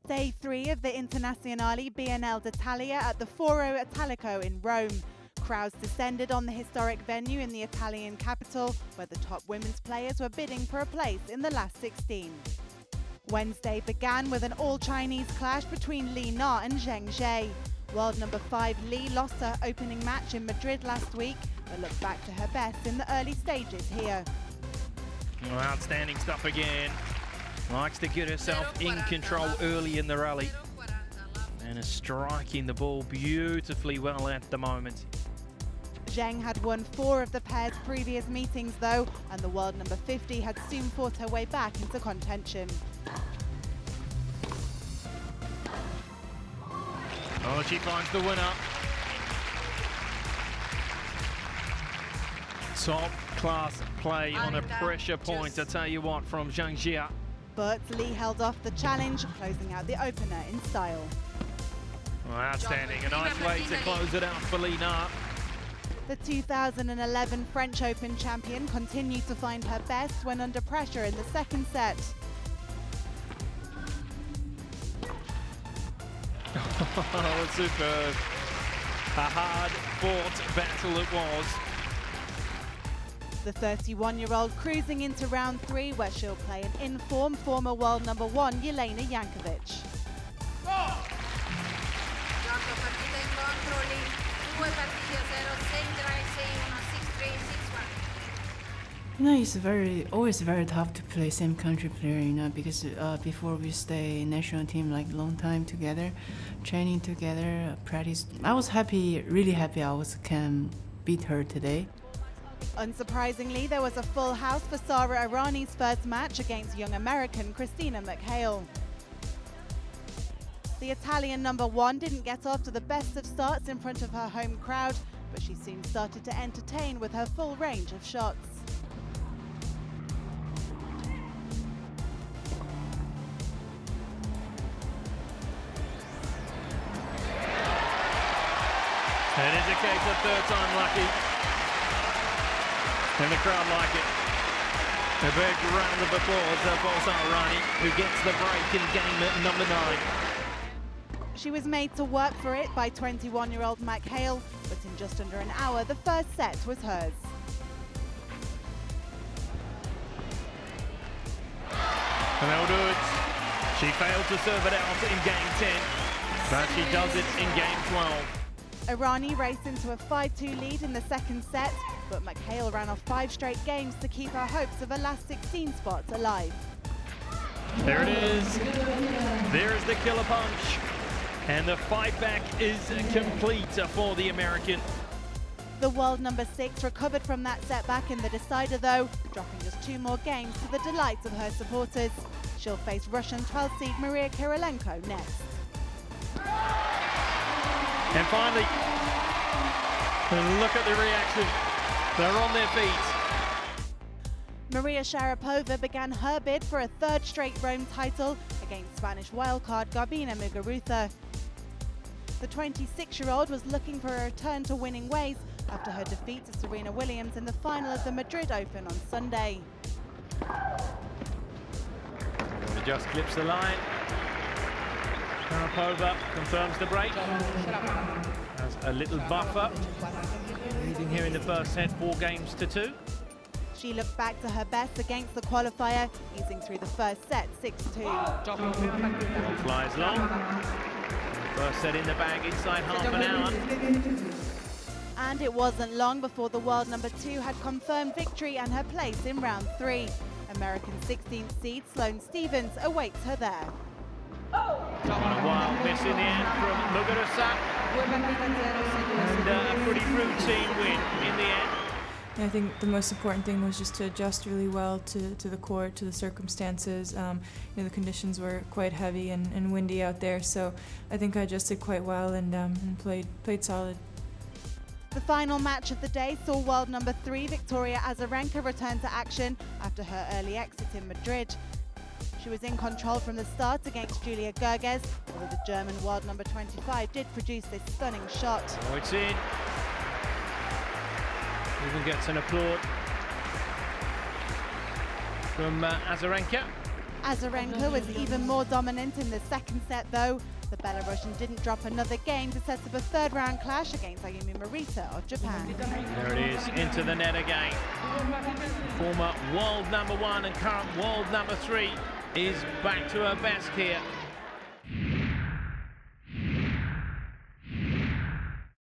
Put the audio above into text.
Day 3 of the Internazionali BNL d'Italia at the Foro Italico in Rome. Crowds descended on the historic venue in the Italian capital, where the top women's players were bidding for a place in the last 16. Wednesday began with an all-Chinese clash between Li Na and Zheng Jie. World number 5 Li lost her opening match in Madrid last week, but looked back to her best in the early stages here. Well, outstanding stuff again. Likes to get herself in control early in the rally. And is striking the ball beautifully well at the moment. Zheng had won 4 of the pair's previous meetings though, and the world number 50 had soon fought her way back into contention. Oh, she finds the winner. Top class play on a pressure point, I tell you what, from Zheng Jie. But Li held off the challenge, closing out the opener in style. Well, outstanding, a nice way to close it out for Li Na. The 2011 French Open champion continued to find her best when under pressure in the second set. Oh, superb. A hard-fought battle it was. The 31-year-old cruising into round 3, where she'll play an in-form former world number 1 Jelena Jankovic. You know, it's always very tough to play same country player, you know, because before we stay national team like long time together, training together, practice. I was happy, really happy can beat her today. Unsurprisingly, there was a full house for Sara Errani's first match against young American Christina McHale. The Italian number 1 didn't get off to the best of starts in front of her home crowd, but she soon started to entertain with her full range of shots. It is a case of third time lucky. And the crowd like it. A big round of applause for Sara Errani, who gets the break in game number 9. She was made to work for it by 21-year-old McHale, but in just under an hour, the first set was hers. And that'll do it. She failed to serve it out in game 10, but she does it in game 12. Errani raced into a 5-2 lead in the second set, but McHale ran off 5 straight games to keep her hopes of a last 16 spot alive. There it is. There is the killer punch. And the fight back is complete for the American. The world number 6 recovered from that setback in the decider though, dropping just 2 more games to the delights of her supporters. She'll face Russian 12th seed Maria Kirilenko next. And finally, look at the reaction. They're on their feet. Maria Sharapova began her bid for a 3rd straight Rome title against Spanish wildcard Garbine Muguruza. The 26-year-old was looking for a return to winning ways after her defeat to Serena Williams in the final of the Madrid Open on Sunday. It just clips the line. Sharapova confirms the break. Has a little buffer. Leading here in the first set, 4-2. She looked back to her best against the qualifier, easing through the first set 6-2. Flies long. First set in the bag inside half an hour. And it wasn't long before the world number 2 had confirmed victory and her place in round 3. American 16th seed Sloane Stephens awaits her there. And a wild miss in the end from Muguruza. And a pretty routine win in the end. I think the most important thing was just to adjust really well to the court, to the circumstances. You know, the conditions were quite heavy and windy out there, so I think I adjusted quite well and played solid. The final match of the day saw world number 3 Victoria Azarenka return to action after her early exit in Madrid. She was in control from the start against Julia Goerges, although the German world number 25 did produce this stunning shot. Oh, it's in. Even gets an applaud from Azarenka. Azarenka was even more dominant in the second set though. The Belarusian didn't drop another game to set up a third-round clash against Ayumi Morita of Japan. There it is, into the net again. Former world #1 and current world #3 is back to her best here.